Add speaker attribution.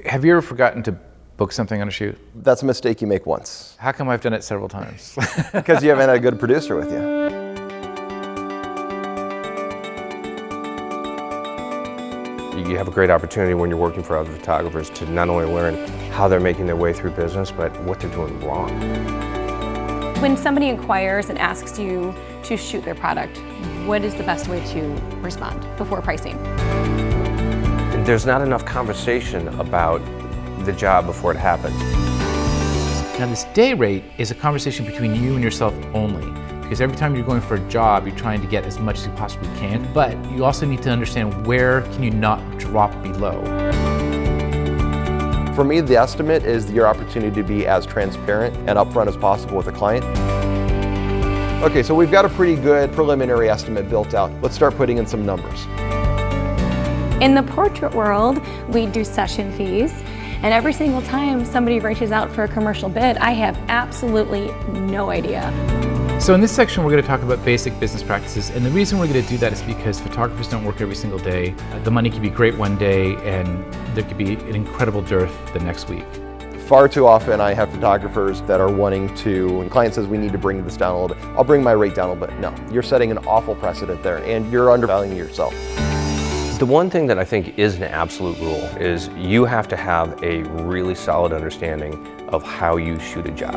Speaker 1: Have you ever forgotten to book something on a shoot?
Speaker 2: That's a mistake you make once.
Speaker 1: How come I've done it several times?
Speaker 2: Because you haven't had a good producer with you.
Speaker 3: You have a great opportunity when you're working for other photographers to not only learn how they're making their way through business, but what they're doing wrong.
Speaker 4: When somebody inquires and asks you to shoot their product, what is the best way to respond before pricing?
Speaker 3: There's not enough conversation about the job before it happens.
Speaker 1: Now this day rate is a conversation between you and yourself only, because every time you're going for a job, you're trying to get as much as you possibly can, but you also need to understand where can you not drop below.
Speaker 2: For me, the estimate is your opportunity to be as transparent and upfront as possible with the client. Okay, so we've got a pretty good preliminary estimate built out. Let's start putting in some numbers.
Speaker 4: In the portrait world, we do session fees, and every single time somebody reaches out for a commercial bid, I have absolutely no idea.
Speaker 1: So in this section, we're going to talk about basic business practices, and the reason we're going to do that is because photographers don't work every single day. The money could be great one day, and there could be an incredible dearth the next week.
Speaker 2: Far too often I have photographers that are wanting to, when a client says we need to bring this down a little bit, I'll bring my rate down a little bit. No, you're setting an awful precedent there, and you're undervaluing yourself.
Speaker 3: The one thing that I think is an absolute rule is you have to have a really solid understanding of how you shoot a job.